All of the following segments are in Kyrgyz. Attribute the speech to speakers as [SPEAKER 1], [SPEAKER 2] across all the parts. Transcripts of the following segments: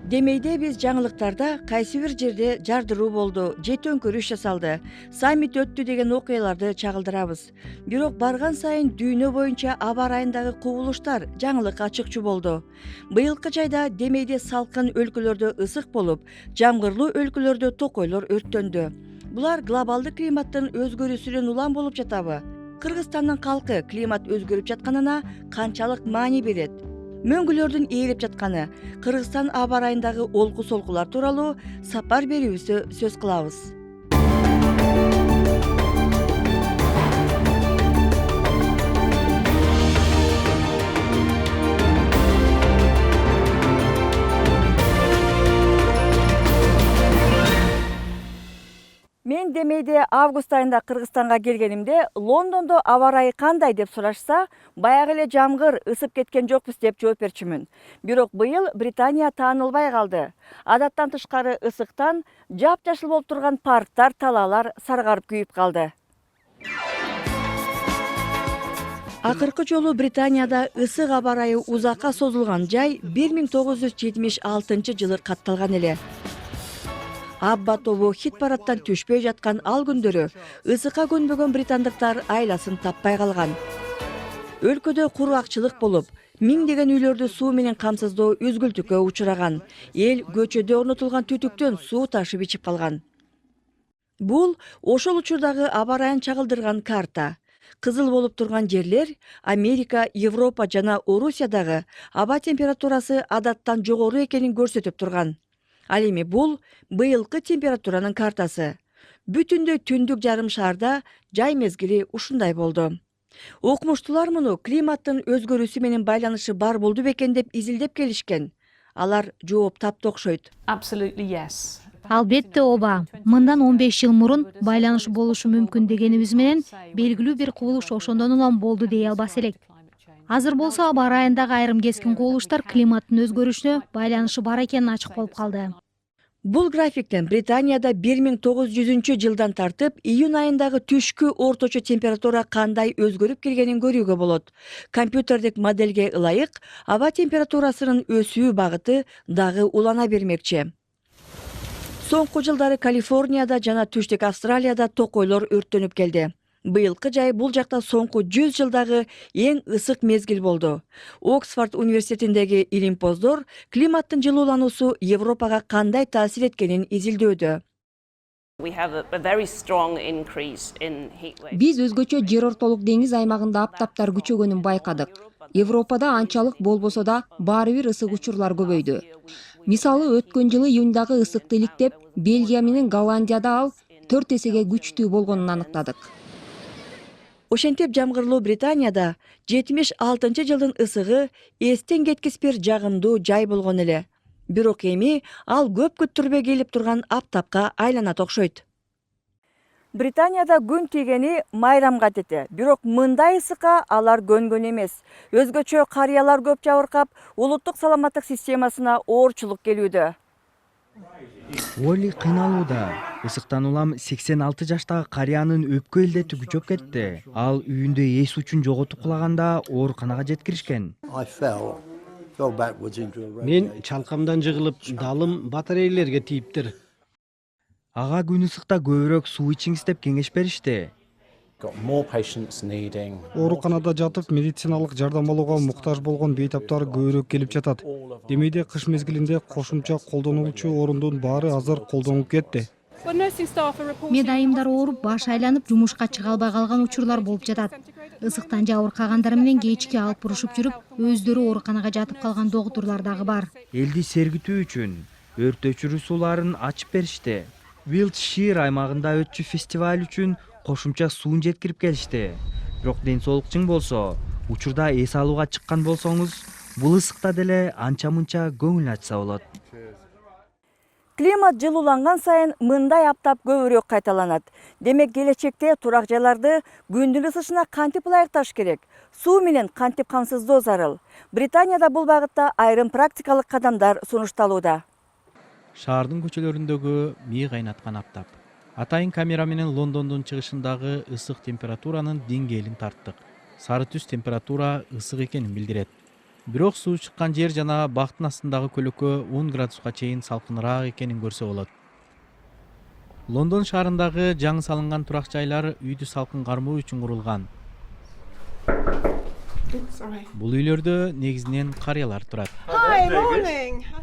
[SPEAKER 1] Демейде биз жаңылыктарда кайсы бир жерде жардыруу болду же төңкөрүш жасалды, саммит өттү деген окуяларды чагылдырабыз. Бирок барган сайын дүйнө боюнча аба ырайындагы кубулуштар жаңылыкка чыкчу болду. Быйылкы жайда Демейде салкын өлкөлөрдө ысык болуп, жамгырлуу өлкөлөрдө токойлор өрттөндү. Булар глобалдык климаттын өзгөрүүсүнөн улам болуп жатабы? Кыргызстандын калкы климат өзгөрүп жатканына канчалык маани берет? Мөңгүлөрдүн ээлеп жатканы, Кыргызстан аба ырайындагы олку солкулар тууралуу сапар берүүбүздө сөз кылабыз. Мен Демейде август айында Кыргызстанга келгенимде Лондондо аба ырайы кандай деп сурашса, баягы эле жамгыр, ысып кеткен жокпуз деп жооп берчүмүн. Бирок быйыл Британия таанылбай калды. Адаттан тышкары ысыктан жапжашыл болуп турган парктар, талаалар саргарып күйүп калды. Акыркы жолу Британияда ысык аба ырайы узакка созулган жай 1976 жылы катталган эле. Абба тобу хит парадтан түшпөй жаткан ал күндөрү ысыкка көнбөгөн британдыктар айласын таппай калган. Өлкөдө кургакчылык болуп, миңдеген үйлөрдү суу менен камсыздоо үзгүлтүккө учураган. Эл көчөдө орнотулган түтүктөн суу ташып ичип калган. Бул ошол учурдагы аба ырайын чагылдырган карта. Кызыл болуп турган жерлер Америка, Европа жана Орусиядагы аба температурасы адаттан жогору экенин көрсөтүп турган. Ал эми бул быйылкы температуранын картасы. Бүтүндөй түндүк жарым шаарда жай мезгили ушундай болду. Окумуштуулар муну климаттын өзгөрүүсү менен байланышы бар болду бекен деп изилдеп келишкен. Алар жооп тапты окшойт.
[SPEAKER 2] Албетте ооба. Мындан 15 жыл мурун байланыш болушу мүмкүн дегенибиз менен белгилүү бир кубулуш ошондон улам болду дей албас элек. Азыр болсо аба ырайындагы айрым кескин кубулуштар климаттын өзгөрүшүнө байланышы бар экени ачык болуп калды.
[SPEAKER 1] Бул графиктен Британияда 1900 жылдан тартып июнь айындагы түшкү орточо температура кандай өзгөрүп келгенин көрүүгө болот. Компьютердик модельге ылайык аба температурасынын өсүү багыты дагы улана бермекчи. Соңку жылдары Калифорнияда жана түштүк Австралияда токойлор өрттөнүп келди. Быйылкы жай бул жакта соңку 100 жылдагы эң ысык мезгил болду. Оксфорд университетиндеги илимпоздор климаттын жылуулануусу Европага кандай таасир эткенин изилдөөдө.
[SPEAKER 3] Биз өзгөчө жер ортолук деңиз аймагында аптаптар күчөгөнүн байкадык. Европада анчалык болбосо да баары бир ысык учурлар көбөйдү. Мисалы өткөн жылы июндагы ысыкты иликтеп, Бельгия менен Голландияда ал 4 эсеге күчтүү болгонун аныктадык.
[SPEAKER 1] Ошентип жамгырлуу Британияда 76 жылдын ысыгы эстен кеткис бир жагымдуу жай болгон эле. Бирок эми ал көп күттүрбөй келип турган аптапка айланат окшойт. Британияда күн тийгени майрамга тети. Бирок мындай ысыкка алар көнгөн эмес. Өзгөчө карыялар көп жабыркап, улуттук саламаттык системасына оорчулук келүүдө.
[SPEAKER 4] Оли кыйналууда. Ысыктан улам 86 жаштагы карыянын өпкө элдети күчөп кетти. Ал үйүндө эс учун жоготуп кулаганда ооруканага жеткиришкен.
[SPEAKER 5] Мен чалкамдан жыгылып, далым батарейлерге тийиптир.
[SPEAKER 4] Ага күн ысыкта көбүрөөк суу ичиңиз деп кеңеш беришти.
[SPEAKER 6] Ооруканада жатып медициналык жардам алууга муктаж болгон бейтаптар көбүрөөк келип жатат. Демейде кыш мезгилинде кошумча колдонулчу орундун баары азыр колдонуп кетти.
[SPEAKER 2] Мед айымдар ооруп, баш айланып, жумушка чыга албай калган учурлар болуп жатат. Ысыктан жабыркагандар менен кечки алып бурушуп жүрүп, өздөрү ооруканага жатып калган догутурлар дагы бар.
[SPEAKER 4] Элди сергитүү үчүн өрт өчүрүү сууларын ачып беришти. Wiltshire аймагында өтчү фестиваль үчүн кошумча суун жеткирип келишти. Бирок ден соолукчуң болсо, учурда эс алууга чыккан болсоңуз, бул ысыкта деле анча-мынча көңүл ачса болот.
[SPEAKER 1] Климат жылууланган сайын мындай аптап көбүрөөк кайталанат. Демек келечекте турак жайларды күндүн ысышына кантип ылайыкташ керек? Суу менен кантип камсыздоо зарыл? Британияда бул багытта айрым практикалык кадамдар сунушталууда.
[SPEAKER 7] Шаардын көчөлөрүндөгү мээ кайнаткан аптап. Атайын камера менен Лондондун чыгышындагы ысык температуранын деңгээлин тарттык. Сары түс температура ысык экенин билдирет. Бирок суу чыккан жер жана бактын астындагы көлөкө 10 градуска чейин салкыныраак экенин көрсө болот. Лондон шаарындагы жаңы салынган турак жайлар үйдү салкын кармоо үчүн курулган. Бул үйлөрдө негизинен карыялар турат.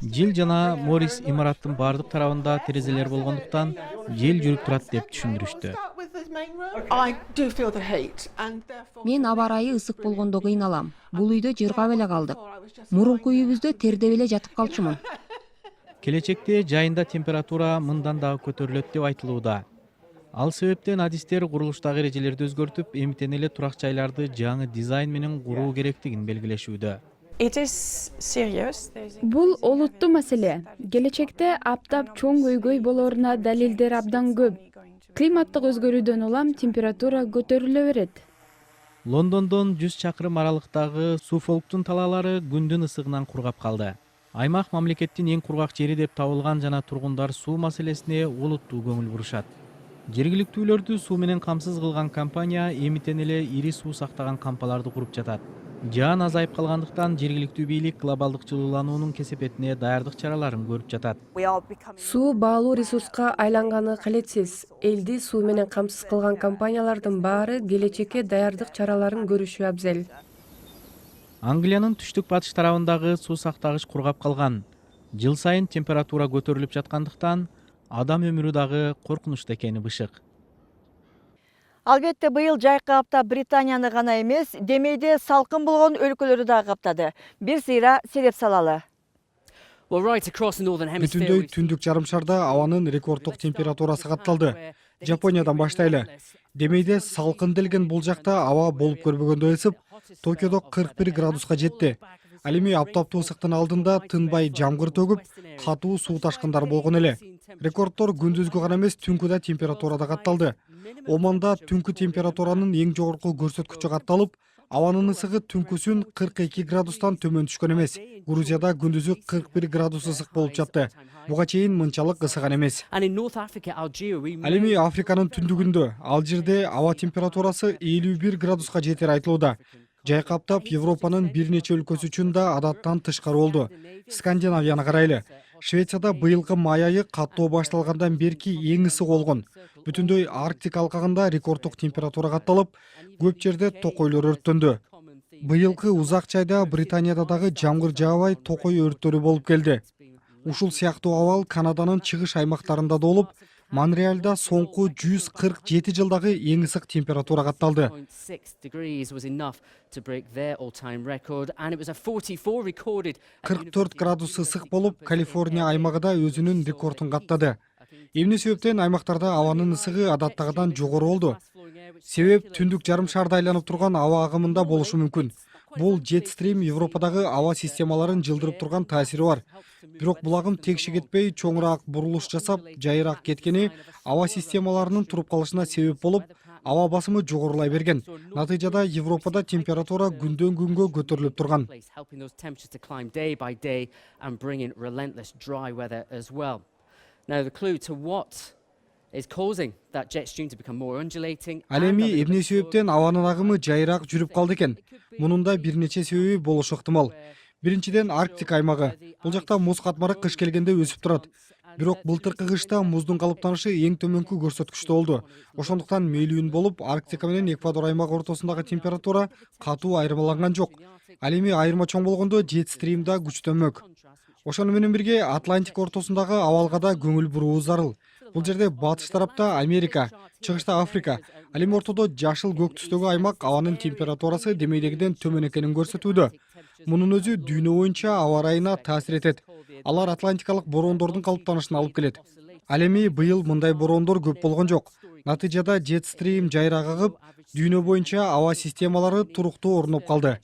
[SPEAKER 7] Жил жана Морис имараттын бардык тарабында терезелер болгондуктан жел жүрүп турат деп түшүндүрүштү.
[SPEAKER 3] Мен аба ырайы ысык болгондо кыйналам. Бул үйдө жыргап эле калдык. Мурунку үйүбүздө тердеп эле жатып калчумун.
[SPEAKER 7] Келечекте жайында температура мындан дагы көтөрүлөт деп айтылууда. Ал себептен адистер курулуштагы эрежелерди өзгөртүп, эмитен эле турак жайларды жаңы дизайн менен куруу керектигин белгилешүүдө.
[SPEAKER 8] Бул олуттуу маселе. Келечекте аптап чоң көйгөй болоруна далилдер абдан көп. Климаттык өзгөрүүдөн улам температура көтөрүлө берет.
[SPEAKER 7] Лондондон 100 чакырым аралыктагы Суффолктун талаалары күндүн ысыгынан кургап калды. Аймак мамлекеттин эң кургак жери деп табылган жана тургундар суу маселесине олуттуу көңүл бурушат. Жергиликтүү үйлөрдү суу менен камсыз кылган компания эмитен эле ири суу сактаган кампаларды куруп жатат. Жаан азайып калгандыктан жергиликтүү бийлик глобалдык жылуулануунун кесепетине даярдык чараларын көрүп жатат.
[SPEAKER 9] Суу баалуу ресурска айланганы калетсиз. Элди суу менен камсыз кылган компаниялардын баары келечекке даярдык чараларын көрүшү абзел.
[SPEAKER 7] Англиянын түштүк батыш тарабындагы суу сактагыч кургап калган. Жыл сайын температура көтөрүлүп жаткандыктан адам өмүрү дагы коркунучта экени бышык.
[SPEAKER 1] Албетте быйыл жайкы аптап Британияны гана эмес, демейде салкын болгон өлкөлөрдү дагы каптады. Бир сыйра сереп салалы.
[SPEAKER 6] Бүтүндөй түндүк жарым шарда абанын рекорддук температурасы катталды. Жапониядан баштайлы. Демейде салкын делген бул жакта аба болуп көрбөгөндөй ысып, Токиодо 41 градуска жетти. Ал эми аптаптуу ысыктын алдында тынбай жамгыр төгүп, катуу суу ташкындар болгон эле. Рекордтор күндүзгү гана эмес, түнкү да температурада катталды. Оманда түнкү температуранын эң жогорку көрсөткүчү катталып, абанын ысыгы түнкүсүн 42 градустан төмөн түшкөн эмес. Грузияда күндүзү 41 градус ысык болуп жатты. Буга чейин мынчалык ысыган эмес. Ал эми Африканын түндүгүндө, Алжирде аба температурасы 51 градуска жетери айтылууда. Жайкы аптап Европанын бир нече өлкөсү үчүн да адаттан тышкары болду. Скандинавияны карайлы. Швецияда быйылкы май айы каттоо башталгандан берки эң ысык болгон. Бүтүндөй Арктика алкагында рекорддук температура катталып, көп жерде токойлор өрттөндү. Быйылкы узак чайда Британияда дагы жамгыр жаабай токой өрттөрү болуп келди. Ушул сыяктуу абал Канаданын чыгыш аймактарында да болуп, Монреальда соңку 147 жылдагы эң ысык температура катталды. 44 градус ысык болуп, Калифорния аймагы да өзүнүн рекордун каттады. Эмне себептен аймактарда абанын ысыгы адаттагыдан жогору болду? Себеп түндүк жарым шарда айланып турган аба агымында болушу мүмкүн. Бул Jet Stream Европадагы аба системаларын жылдырып турган таасири бар. Бирок бул агым текши кетпей, чоңураак бурулуш жасап, жайыраак кеткени аба системаларынын туруп калышына себеп болуп, аба басымы жогорулай берген. Натыйжада Европада температура күндөн күнгө көтөрүлүп турган. Ал эми эмне себептен абанын агымы жайыраак жүрүп калды экен? Мунун да бир нече себеби болушу ыктымал. Биринчиден Арктика аймагы. Бул жакта муз катмары кыш келгенде өсүп турат. Бирок былтыркы кышта муздун калыптанышы эң төмөнкү көрсөткүчтө болду. Ошондуктан мейлүүн болуп, Арктика менен Эквадор аймагы ортосундагы температура катуу айырмаланган жок. Ал эми айырма чоң болгондо Jet Stream да күчтөнмөк. Ошону менен бирге Атлантика ортосундагы абалга да көңүл буруу зарыл. Бул жерде батыш тарапта Америка, чыгышта Африка, ал эми ортодо жашыл көк түстөгү аймак абанын температурасы демейдегиден төмөн экенин көрсөтүүдө. Мунун өзү дүйнө боюнча аба ырайына таасир этет. Алар атлантикалык бороондордун калыптанышына алып келет. Ал эми быйыл мындай бороондор көп болгон жок. Натыйжада Jet Stream жайраак агып, дүйнө боюнча аба системалары туруктуу орноп калды.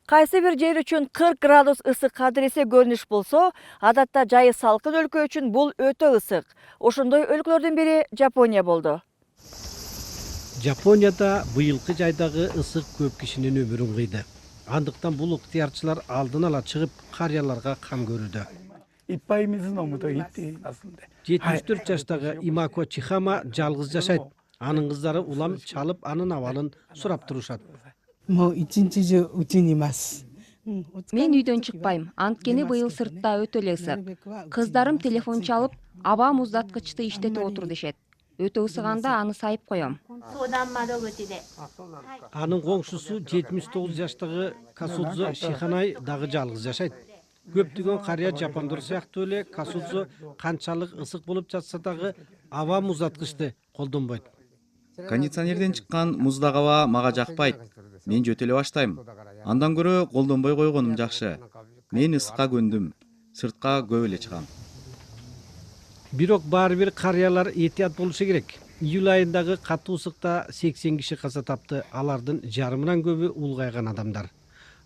[SPEAKER 1] Кайсы бир жер үчүн 40 градус ысык кадыресе көрүнүш болсо, адатта жайы салкын өлкө үчүн бул өтө ысык. Ошондой өлкөлөрдүн бири Жапония болду.
[SPEAKER 5] Жапонияда быйылкы жайдагы ысык көп кишинин өмүрүн кыйды. Андыктан бул ыктыярчылар алдын ала чыгып карыяларга кам көрүүдө. 74 жаштагы Имако Чихама жалгыз жашайт. Анын кыздары улам чалып, анын абалын сурап турушат.
[SPEAKER 3] Мен үйдөн чыкпайм, анткени быйыл сыртта өтө эле ысык. Кыздарым телефон чалып, аба муздаткычты иштетип отур дешет. Өтө ысыганда аны сайып коем.
[SPEAKER 5] Анын коңшусу 79 жаштагы Касудзо Шиханай дагы жалгыз жашайт. Көптөгөн карыя жапондор сыяктуу эле Касудзо канчалык ысык болуп жатса дагы аба муздаткычты колдонбойт.
[SPEAKER 10] Кондиционерден чыккан муздак аба мага жакпайт. Мен жөтөлө баштайм. Андан көрө колдонбой койгонум жакшы. Мен ысыкка көндүм. Сыртка көп эле чыгам.
[SPEAKER 5] Бирок баары бир карыялар этият болушу керек. Июль айындагы катуу ысыкта 80 киши каза тапты. Алардын жарымынан көбү улгайган адамдар.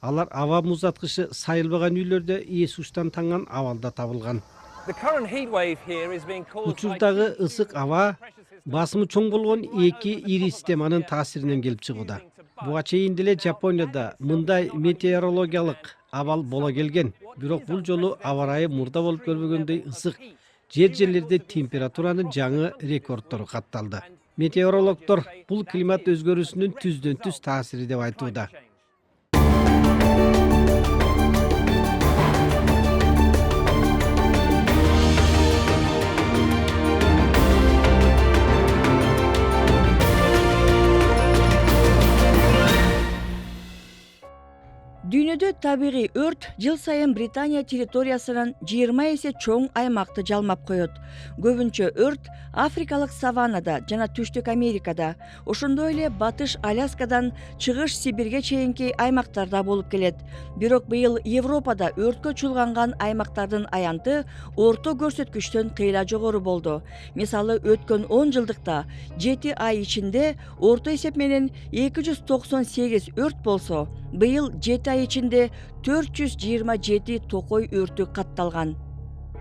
[SPEAKER 5] Алар аба муздаткычы сайылбаган үйлөрдө эс учтан танган абалда табылган. Учурдагы ысык аба басымы чоң болгон эки ири системанын таасиринен келип чыгууда. Буга чейин деле Жапонияда мындай метеорологиялык абал боло келген. Бирок бул жолу аба ырайы мурда болуп көрбөгөндөй ысык. Жер-жерлерде температуранын жаңы рекордтору катталды. Метеорологдор бул климат өзгөрүүсүнүн түздөн түз таасири деп айтууда.
[SPEAKER 1] Дүйнөдө табигый өрт жыл сайын Британия территориясынан 20 эсе чоң аймакты жалмап коет. Көбүнчө өрт Африкалык саваннада жана Түштүк Америкада, ошондой эле Батыш Аляскадан Чыгыш Сибирге чейинки аймактарда болуп келет. Бирок быйыл Европада өрткө чулганган аймактардын аянты орто көрсөткүчтөн кыйла жогору болду. Мисалы, өткөн 10 жылдыкта 7 ай ичинде орто эсеп менен 298 өрт болсо, быйыл 7 ай ичинде 427 токой өртү катталган.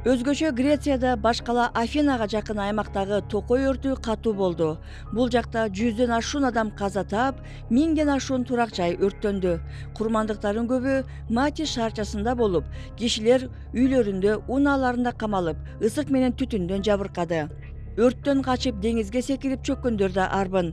[SPEAKER 1] Өзгөчө Грецияда башкала Афинага жакын аймактагы токой өртү катуу болду. Бул жакта 100дөн ашуун адам каза таап, 1000ден ашуун турак жай өрттөндү. Курмандыктардын көбү Мати шаарчасында болуп, кишилер үйлөрүндө, унааларында камалып, ысык менен түтүндөн жабыркады. Өрттөн качып деңизге секирип чөккөндөр да арбын.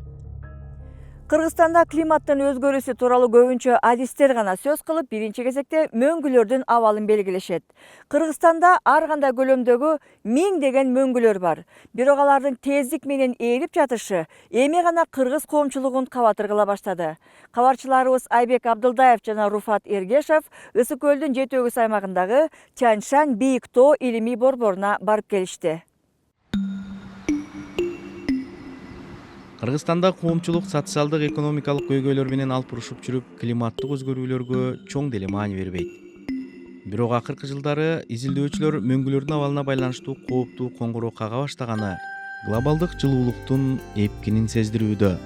[SPEAKER 1] Кыргызстанда климаттын өзгөрүүсү тууралуу көбүнчө адистер гана сөз кылып, биринчи кезекте мөңгүлөрдүн абалын белгилешет. Кыргызстанда ар кандай көлөмдөгү 1000 деген мөңгүлөр бар. Бирок алардын тездик менен ээлип жатышы эми гана кыргыз коомчулугун кабатыр кыла баштады. Кабарчыларыбыз Айбек Абдылдаев жана Руфат Эргешев Ысык көлдүн 7 аймагындагы Тянь-Шань бийик тоо илимий борборуна барып келишти.
[SPEAKER 7] Кыргызстанда коомчулук социалдык экономикалык көйгөйлөр менен алпурушуп жүрүп, климаттык өзгөрүүлөргө чоң деле маани бербейт. Бирок акыркы жылдары изилдөөчүлөр мөңгүлөрдүн абалына байланыштуу кооптуу коңгуроо кага баштаганы глобалдык жылуулуктун эпкинин сездирүүдө.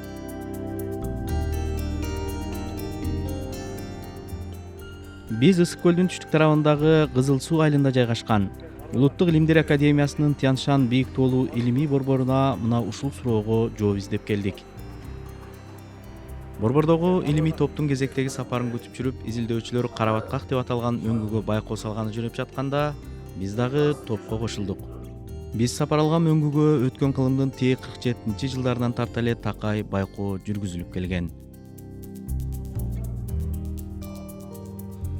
[SPEAKER 7] Биз Ысык көлдүн түштүк тарабындагы Кызыл Суу айылында жайгашкан Улуттук Илимдер Академиясынын Тянь-Шань бийик тоолуу илимий борборуна мына ушул суроого жооп издеп келдик. Борбордогу илимий топтун кезектеги сапарын күтүп жүрүп, изилдөөчүлөр Карабаткак деп аталган мөңгүгө байкоо салганы жүрүп жатканда, биз дагы топко кошулдук. Биз сапар алган мөңгүгө өткөн кылымдын тээ 47-жылдарынан тарта эле такай байкоо жүргүзүлүп келген.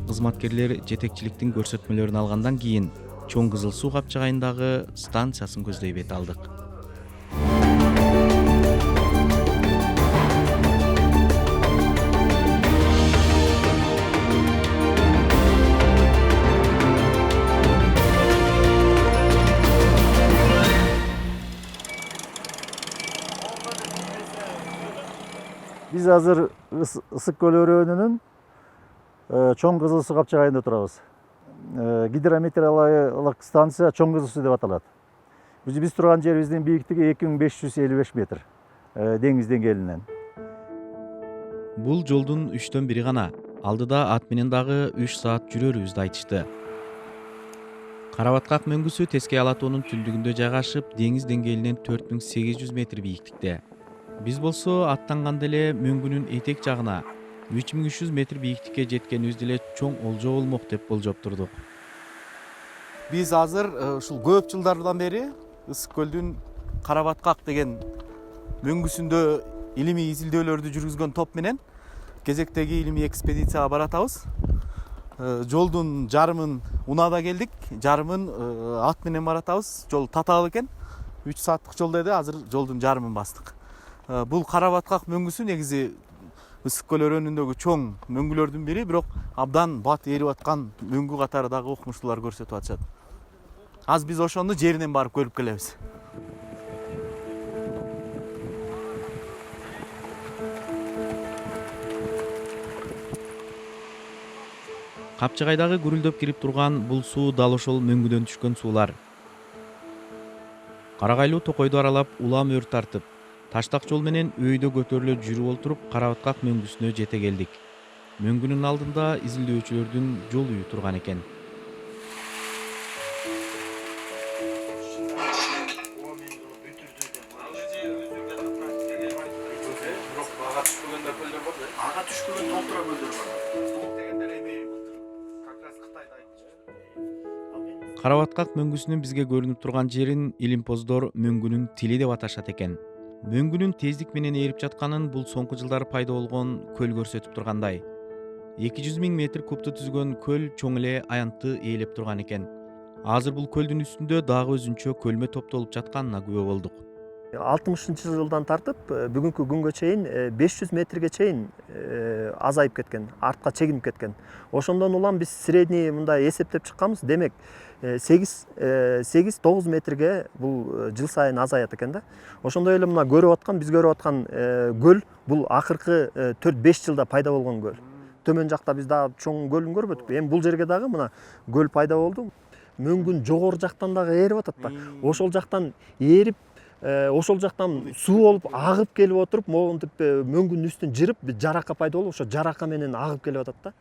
[SPEAKER 7] Кызматкерлер жетекчиликтин көрсөтмөлөрүн алгандан кийин Чоң Кызыл Суу капчыгайындагы станциясын көздөй бет алдык.
[SPEAKER 11] Биз азыр Ысык көл өрөөнүнүн Чоң Кызыл Суу капчыгайында турабыз. Гидрометеорологиялык станция Чоң Кызыл Суу деп аталат. Биз турган жерибиздин бийиктиги 2555 метр деңиз деңгээлинен.
[SPEAKER 7] Бул жолдун 3/1 гана. алдыда ат менен дагы 3 саат жүрөрүбүздү айтышты. Карабаткак мөңгүсү Тескей ала тоонун түндүгүндө жайгашып, деңиз деңгээлинен 4800 метр бийиктикте. Биз болсо аттанганда эле мөңгүнүн этек жагына 3300 метр бийиктикке жеткенибизде эле чоң олжо болмок деп болжоптурдук.
[SPEAKER 12] Биз азыр ушул көп жылдардан бери Ысык көлдүн Карабаткак деген мөңгүсүндө илимий изилдөөлөрдү жүргүзгөн топ менен кезектеги илимий экспедицияга баратабыз. Жолдун жарымын унаада келдик, жарымын ат менен баратабыз. Жол татаал экен. 3 сааттык жол деди, азыр жолдун жарымын бастык. Бул Карабаткак мөңгүсү негизи Ысык көл өрөөнүндөгү чоң мөңгүлөрдүн бири, бирок абдан бат ээрип аткан мөңгү катары дагы окумуштуулар көрсөтүп атышат. Аз биз ошону жеринен барып көрүп келебиз.
[SPEAKER 7] Капчыгайдагы гүрүлдөп кирип турган бул суу дал ошол мөңгүдөн түшкөн суулар. Карагайлуу токойду аралап улам өр тартып, таштак жол менен өйдө көтөрүлө жүрүп олтуруп Карабаткак мөңгүсүнө жете келдик. Мөңгүнүн алдында изилдөөчүлөрдүн жолу турган экен. Карабаткак мөңгүсүнүн бизге көрүнүп турган жерин илимпоздор мөңгүнүн тили деп аташат экен. Мөңгүнүн тездик менен ээрип жатканын бул соңку жылдары пайда болгон көл көрсөтүп тургандай. 200 000 метр кубту түзгөн көл чоң эле аянтты ээлеп турган экен. Азыр бул көлдүн үстүндө дагы өзүнчө көлмө топтолуп жатканына күбө болдук.
[SPEAKER 11] 60-жылдан тартып бүгүнкү күнгө чейин 500 метрге чейин азайып кеткен, артка чегинип кеткен. Ошондон улам биз средний мындай эсептеп чыкканбыз. Демек 8-9 метрге бул жыл сайын азаят экен да. Ошондой эле мына биз көрүп аткан көл бул акыркы 4-5 жылда пайда болгон көл. Төмөн жакта биз дагы чоң көлүн көрбөдүк. Эми бул жерге дагы мына көл пайда болду. Мөңгүн жогору жактан дагы ээрип атат да. Ошол жактан ээрип, ошол жактан суу болуп агып келип отуруп, могинтип мөңгүнүн үстүн жырып, жарака пайда болуп, ошо жарака менен агып келип атат да.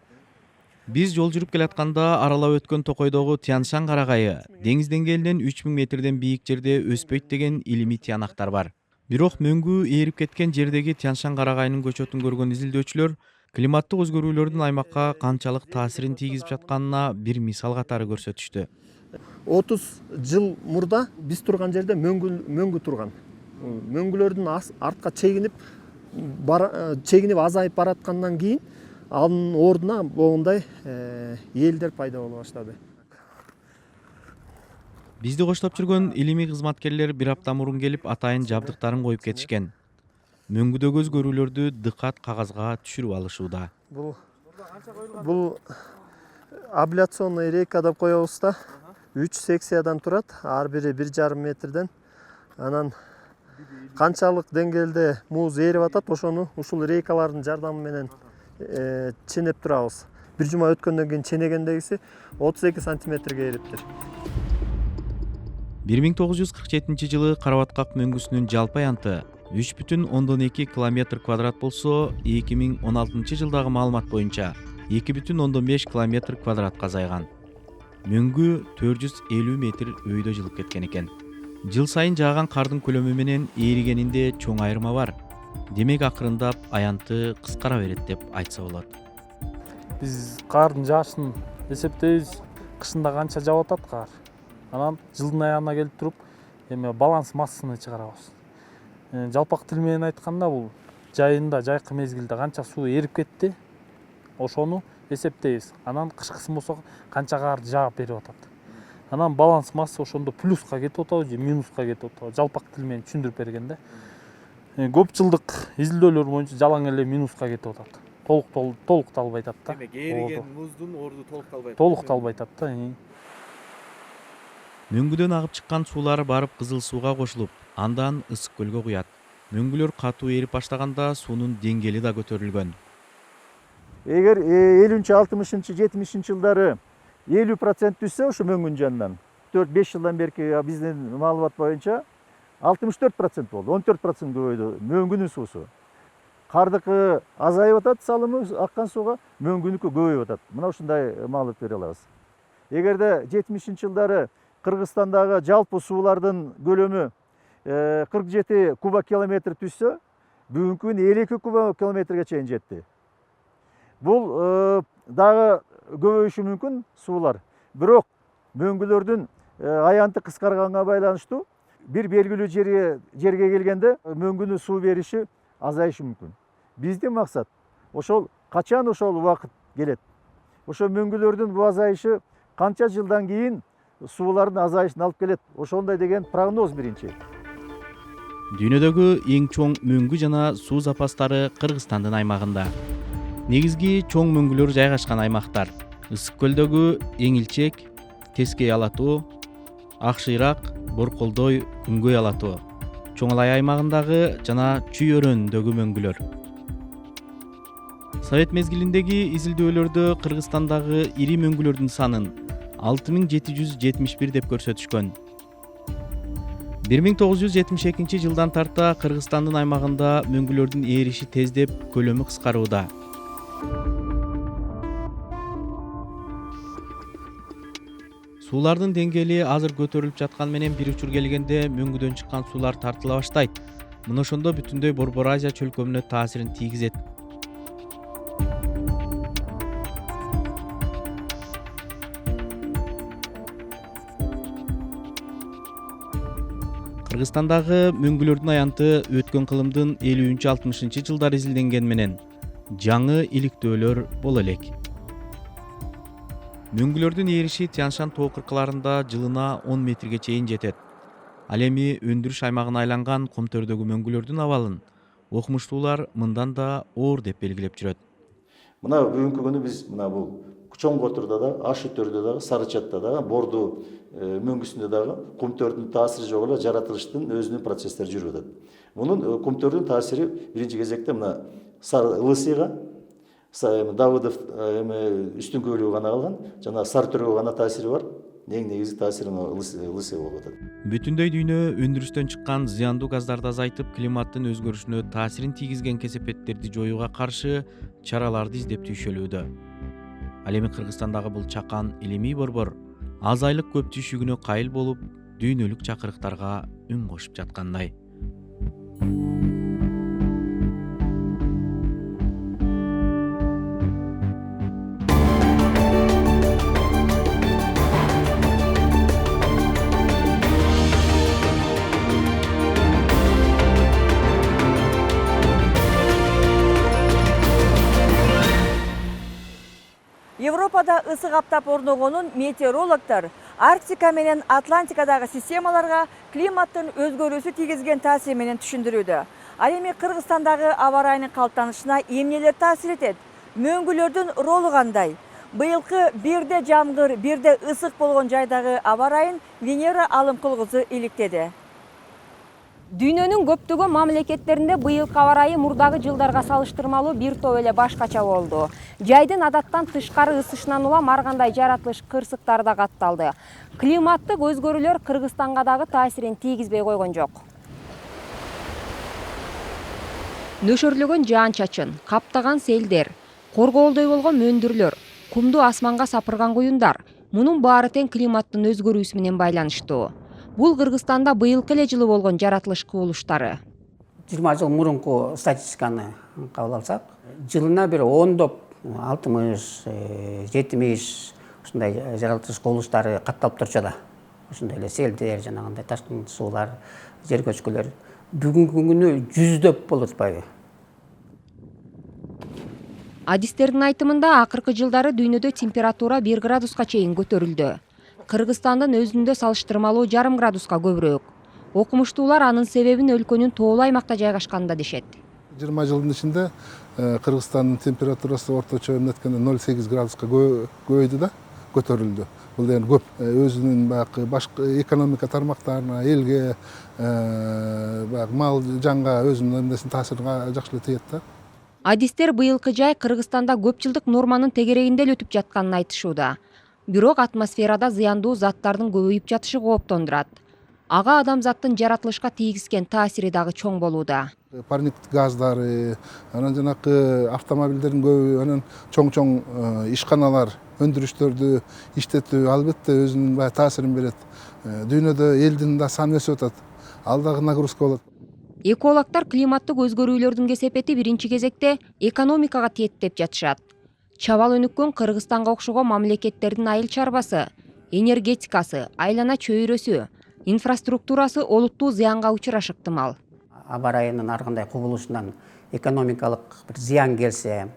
[SPEAKER 7] Биз жол жүрүп келатканда аралап өткөн токойдогу Тяншан карагайы деңиз деңгээлинен 3000 метрден бийик жерде өспөйт деген илимий тыянактар бар. Бирок мөңгү ээрип кеткен жердеги Тяншан карагайынын көчөтүн көргөн изилдөөчүлөр климаттык өзгөрүүлөрдүн аймакка канчалык таасирин тийгизип жатканына бир мисал катары көрсөтүштү.
[SPEAKER 11] 30 жыл мурда биз турган жерде мөңгү турган. Мөңгүлөрдүн артка чегинип азайып бараткандан кийин анын ордуна моундай элдер пайда боло баштады.
[SPEAKER 7] Бизди коштоп жүргөн илимий кызматкерлер бир апта мурун келип атайын жабдыктарын коюп кетишкен. Мөңгүдөгү өзгөрүүлөрдү дыкат кагазга түшүрүп алышууда.
[SPEAKER 11] Бул абляционный рейка деп коебуз да. 3 секциядан турат, ар бири 1,5 метрден. Анан канчалык деңгээлде муз ээрип атат, ошону ушул рейкалардын жардамы менен ченеп турабыз. Бир жума өткөндөн кийин ченегендегиси 32 сантиметрге ээриптир.
[SPEAKER 7] 1947 жылы Карабаткак мөңгүсүнүн жалпы аянты 3,2 километр квадрат болсо, 2016 жылдагы маалымат боюнча 2,5 километр квадратка азайган. Мөңгү 450 метр өйдө жылып кеткен экен. Жыл сайын жааган кардын көлөмү менен ээригенинде чоң айырма бар. Демек акырындап аянты кыскара берет деп айтса болот.
[SPEAKER 13] Биз кардын жаашын эсептейбиз, кышында канча жаап атат кар. Анан жылдын аягына келип туруп, эми баланс массаны чыгарабыз. Жалпак тил менен айтканда бул жайында, жайкы мезгилде канча суу ээрип кетти, ошону эсептейбиз. Анан кышкысын болсо канча кар жаап берип атат. Анан баланс масса ошондо плюска кетип атабы же минуска кетип атабы, жалпак тил менен түшүндүрүп бергенде. Көп жылдык изилдөөлөр боюнча жалаң эле минуска кетип атат. Толукталбай атат да.
[SPEAKER 12] Демек ээриген муздун орду толукталбай атат.
[SPEAKER 13] Толукталбай атат да.
[SPEAKER 7] Мөңгүдөн агып чыккан суулар барып Кызыл сууга кошулуп, андан Ысык көлгө куят. Мөңгүлөр катуу ээрип баштаганда суунун деңгээли да көтөрүлгөн.
[SPEAKER 11] Эгер 50-60 70 жылдары 50% түшсө ошо мөңгүнүн жанынан 4-5 жылдан берки биздин маалымат боюнча 64% болду. 14% көбөйдү мөңгүнүн суусу.
[SPEAKER 14] кардыкы азайып атат, салымы аккан сууга, мөңгүнүкү көбөйүп атат. Мына ушундай маалымат бере алабыз. Эгерде 70-жылдары Кыргызстандагы жалпы суулардын көлөмү 47 куб километр түссө, бүгүнкү күнү 52 куб километрге чейин жетти. Бул дагы көбөйүшү мүмкүн суулар. Бирок мөңгүлөрдүн аянты кыскарганга байланыштуу бир белгилүү жерге келгенде мөңгүнүн суу бериши азайышы мүмкүн. Биздин максат ошол качан ошол убакыт келет. Ошо мөңгүлөрдүн бул азайышы канча жылдан кийин суулардын азайышына алып келет. Ошондой деген прогноз биринчи.
[SPEAKER 7] Дүйнөдөгү эң чоң мөңгү жана суу запастары Кыргызстандын аймагында. Негизги чоң мөңгүлөр жайгашкан аймактар: Ысык көлдөгү Эңилчек, Тескей ала тоо, Ак Шыйрак, Борколдой, Үңгөй ала тоо, Чоң Алай аймагындагы жана Чүй өрөөнүндөгү мөңгүлөр. Совет мезгилиндеги изилдөөлөрдө Кыргызстандагы ири мөңгүлөрдүн санын 6771 деп көрсөтүшкөн. 1972 жылдан тарта Кыргызстандын аймагында мөңгүлөрдүн ээриши тездеп, көлөмү кыскарууда. Суулардын деңгээли азыр көтөрүлүп жаткан менен бир учур келгенде мөңгүдөн чыккан суулар тартыла баштайт. Мына ошондо бүтүндөй Борбор Азия чөлкөмүнө таасирин тийгизет. Кыргызстандагы мөңгүлөрдүн аянты өткөн кылымдын 50-60 жылдары изилденген менен жаңы иликтөөлөр боло элек. Мөңгүлөрдүн ээриши Тянь-Шань тоо кыркаларында жылына 10 метрге чейин жетет. Ал эми өндүрүш аймагына айланган Комтөрдөгү мөңгүлөрдүн абалын окумуштуулар мындан да оор деп белгилеп жүрөт.
[SPEAKER 15] Мына бүгүнкү күнү биз мына бул Чоң Котордо да, Аш Үтөрдө да, Сарычатта да, Борду мөңгүсүндө дагы Кумтөрдүн таасири жок эле жаратылыштын өзүнүн процесстери жүрүп атат. Мунун Кумтөрдүн таасири биринчи кезекте мына Лысыйга, Давыдов үстүнгөлүгү гана калган, жана Сартөргө гана таасири бар. Эң негизги таасири Лысый болуп атат.
[SPEAKER 7] Бүтүндөй дүйнө өндүрүштөн чыккан зыяндуу газдарды азайтып, климаттын өзгөрүшүнө таасирин тийгизген кесепеттерди жоюуга каршы чараларды издеп түйшөлүүдө. Ал эми Кыргызстандагы бул чакан илимий борбор аз айлык көп түйшүгүнө кайыл болуп, дүйнөлүк чакырыктарга үн кошуп жаткандай.
[SPEAKER 1] Европада ысык аптап орногонун метеорологдор Арктика менен Атлантикадагы системаларга климаттын өзгөрүүсү тийгизген таасир менен түшүндүрүүдө. Ал эми Кыргызстандагы аба ырайынын калыптанышына эмнелер таасир этет? Мөңгүлөрдүн ролу кандай? Быйылкы бирде жамгыр, бирде ысык болгон жайдагы аба ырайын Венера Алымкулкызы иликтеди.
[SPEAKER 3] Дүйнөнүн көптөгөн мамлекеттеринде быйылкы аба ырайы мурдагы жылдарга салыштырмалуу бир топ эле башкача болду. Жайдын адаттан тышкары ысышынан улам ар кандай жаратылыш кырсыктары да катталды. Климаттык өзгөрүүлөр Кыргызстанга дагы таасирин тийгизбей койгон жок. Нөшөрлөгөн жаан-чачын, каптаган селдер, коргоолдой болгон мөндүрлөр, кумду асманга сапырган куюндар — мунун баары тең климаттын өзгөрүүсү менен байланыштуу. Бул Кыргызстанда быйылкы эле жылы болгон жаратылыш кубулуштары.
[SPEAKER 16] 20 жыл мурунку статистиканы кабыл алсак, жылына бир 10 60 70 ушундай жаратылыш кубулуштары катталып турчу да. Ушундай эле селдер, жанагындай ташкын суулар, жер көчкүлөр бүгүнкү күнү 100 болуп атпайбы?
[SPEAKER 3] Адистердин айтымында акыркы жылдары дүйнөдө температура 1 градуска чейин көтөрүлдү. Кыргызстандын өзүндө салыштырмалуу жарым градуска көбүрөөк. Окумуштуулар анын себебин өлкөнүн тоолуу аймакта жайгашканында дешет.
[SPEAKER 17] 20 жылдын ичинде Кыргызстандын температурасы орточо эмне эткенде 0,8 градуска көбөйдү да, көтөрүлдү. Бул дегени көп. Өзүнүн баягы башка экономика тармактарына, элге, баягы мал жанга өзүнүн эмнесин таасирин жакшы эле тийет да.
[SPEAKER 3] Адистер быйылкы жай Кыргызстанда көп жылдык норманын тегерегинде эле өтүп жатканын айтышууда. Бирок атмосферада зыяндуу заттардын көбөйүп жатышы кооптондурат. ага адамзаттын жаратылышка тийгизген таасири дагы чоң болууда.
[SPEAKER 17] Парниктик газдары, анан жанакы автомобилдердин көбү, анан чоң ишканалар, өндүрүштөрдү иштетүү албетте өзүнүн баягы таасирин берет. Дүйнөдө элдин да саны өсүп атат. Ал дагы нагрузка болот.
[SPEAKER 3] Экологдор климаттык өзгөрүүлөрдүн кесепети биринчи кезекте экономикага тиет деп жатышат. Чабал өнүккөн Кыргызстанга окшогон мамлекеттердин айыл чарбасы, энергетикасы, айлана чөйрөсү, инфраструктурасы олуттуу зыянга учурашы ыктымал.
[SPEAKER 16] Аба ырайынын ар кандай кубулушунан экономикалык бир зыян келсе,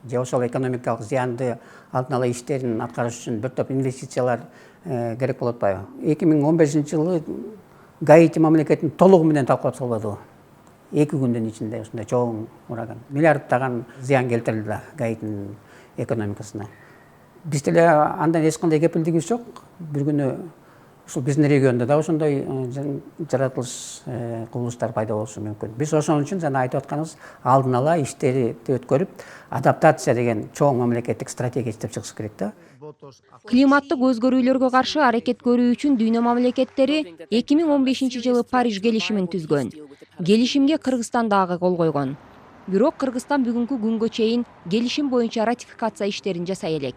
[SPEAKER 16] же ошол экономикалык зыянды алдын ала иштерин аткарыш үчүн бир топ инвестициялар керек болот атпайбы? 2015-жылы Гаити мамлекетин толугу менен талкалап салбадыбы? 2 күндүн ичинде ушундай чоң ураган. Миллиарддаган зыян келтирилди Гаитинин экономикасына. Биз деле андан эч кандай кепилдигибиз жок. Бир күнү ушул биздин региондо да ошондой жаратылыш кубулуштар пайда болушу мүмкүн. Биз ошон үчүн жана айтып атканыбыз алдын ала иштерди өткөрүп, адаптация деген чоң мамлекеттик стратегия иштеп чыгыш керек да.
[SPEAKER 3] Климаттык өзгөрүүлөргө каршы аракет көрүү үчүн дүйнө мамлекеттери 2015-жылы Париж келишимин түзгөн. Келишимге Кыргызстан дагы кол койгон. Бирок Кыргызстан бүгүнкү күнгө чейин келишим боюнча ратификация иштерин жасай элек.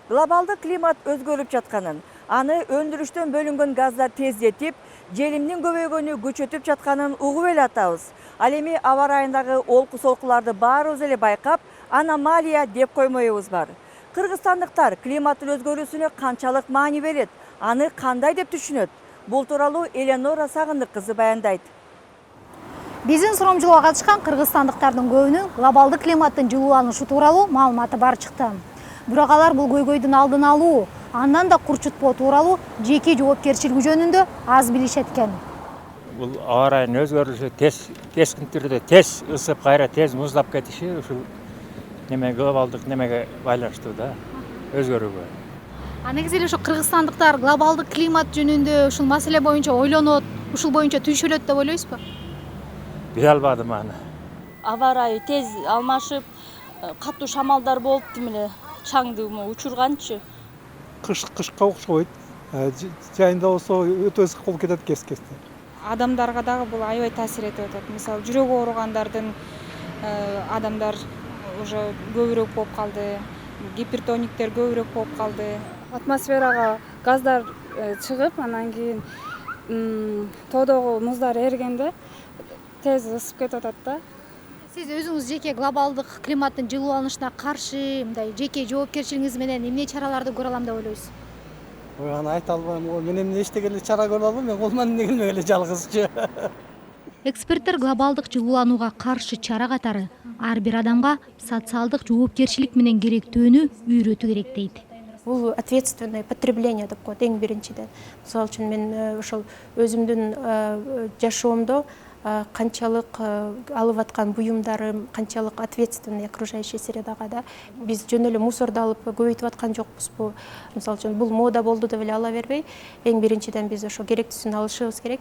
[SPEAKER 1] Глобалдык климат өзгөрүп жатканын, аны өндүрүштөн бөлүнгөн газдар тездетип, желимдин көбөйгөнү күчөтүп жатканын угуп эле атабыз. Ал эми аба ырайындагы олку-солкуларды баарыбыз эле байкап, аномалия деп коймойбуз бар. Кыргызстандыктар климаттын өзгөрүүсүнө канчалык маани берет, аны кандай деп түшүнөт? Бул тууралуу Эленора Сагындык кызы баяндайт.
[SPEAKER 2] Биздин сурамжылоого катышкан кыргызстандыктардын көбүнүн глобалдык климаттын жылууланышы тууралуу маалыматы бар чыкты. Бирок алар бул көйгөйдүн алдын алуу, андан да курчутпоо тууралуу жеке жоопкерчилиги жөнүндө аз билишет экен.
[SPEAKER 18] Бул аба ырайынын өзгөрүшү кескин түрдө тез ысып, кайра тез муздап кетиши ушул глобалдык немеге байланыштуу да, өзгөрүүгө.
[SPEAKER 2] Негизи эле ошо кыргызстандыктар глобалдык климат жөнүндө ушул маселе боюнча ойлонот, ушул боюнча түшүнөт деп ойлойсузбу?
[SPEAKER 18] Биле албадым аны.
[SPEAKER 19] Аба ырайы тез алмашып, катуу шамалдар болуп, эле чаңды учурганчы.
[SPEAKER 20] Кышка окшобойт. Жайында болсо өтө ысык болуп кетет кес-кестен.
[SPEAKER 21] Адамдарга дагы бул аябай таасир этип атат. Мисалы, жүрөгү ооругандардын адамдар уже көбүрөөк болуп калды, гипертониктер көбүрөөк болуп калды. Атмосферага газдар чыгып, анан кийин тоодогу муздар эригенде тез ысып кетип атат да.
[SPEAKER 2] Сиз өзүңүз жеке глобалдык климаттын жылууланышына каршы мындай жеке жоопкерчилигиңиз менен эмне чараларды көрө алам деп ойлойсуз?
[SPEAKER 20] Аны айта албайм. Мен эмне иштеген эле чара көрө албайм. Мен колуман эмне келмек эле жалгызчы.
[SPEAKER 2] Эксперттер глобалдык жылууланууга каршы чара катары ар бир адамга социалдык жоопкерчилик менен керектөөнү үйрөтүү керек дейт.
[SPEAKER 22] Бул ответственное потребление деп коет эң биринчиден. Мисалы үчүн мен ошол өзүмдүн жашоомдо канчалык алып аткан буюмдарым, канчалык ответственный окружающая средага да. Биз жөн эле мусорду алып көбөйтүп аткан жокпузбу? Мисалы үчүн бул мода болду деп эле ала бербей, эң биринчиден биз ошо керектүүсүн алышыбыз керек.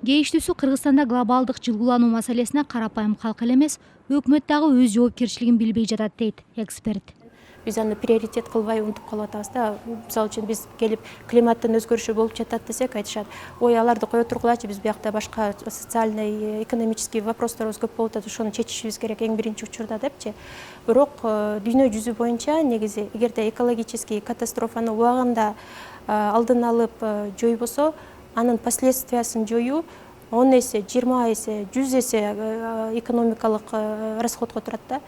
[SPEAKER 2] Кейиштүүсү Кыргызстанда глобалдык жылуулануу маселесине карапайым калк эле эмес, өкмөт дагы өз жоопкерчилигин билбей жатат дейт эксперт.
[SPEAKER 22] Биз аны приоритет кылбай унутуп калып атабыз да. Мисалы үчүн биз келип климаттын өзгөрүшү болуп жатат десек, айтышат, ой, аларды кое тургулачы, биз биякта башка социальный, экономический вопростор көп болуп атат, ошону чечишибиз керек эң биринчи учурда депчи. Бирок дүйнө жүзү боюнча негизи эгерде экологический катастрофаны убагында алдын алып жойбосо, анын последствиясын жоюу 10 эсе, 20 эсе, 100 эсе экономикалык расходго турат да.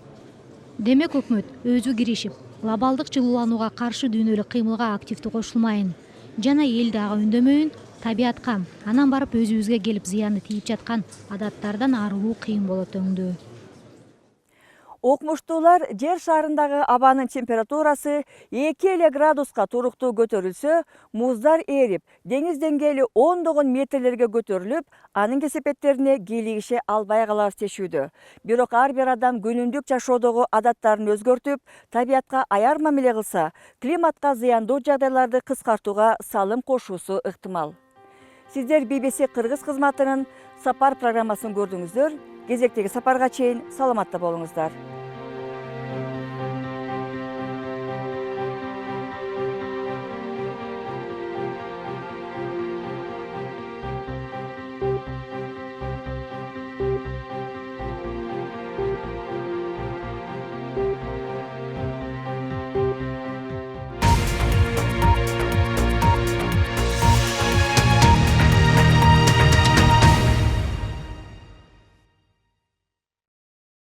[SPEAKER 2] Демек өкмөт өзү киришип, глобалдык жылууланууга каршы дүйнөлүк кыймылга активдүү кошулмайын, жана эл дагы үндөмөйүн, табиатка, анан барып өзүбүзгө келип зыяны тийип жаткан адаттардан арылуу кыйын болот өңдөө.
[SPEAKER 1] Окумуштуулар жер шарындагы абанын температурасы 2 градуска туруктуу көтөрүлсө, муздар эрип, деңиз деңгээли 10 метрлерге көтөрүлүп, анын кесепеттерине кийлигише албай калар тешүүдө. Бирок ар бир адам күнүмдүк жашоодогу адаттарын өзгөртүп, табиатка аяр мамиле кылса, климатка зыяндуу жагдайларды кыскартууга салым кошуусу ыктымал. Сиздер BBC Кыргыз кызматынын сапар программасын көрдүңүздөр. Кезектеги сапарга чейин саламатта болуңуздар.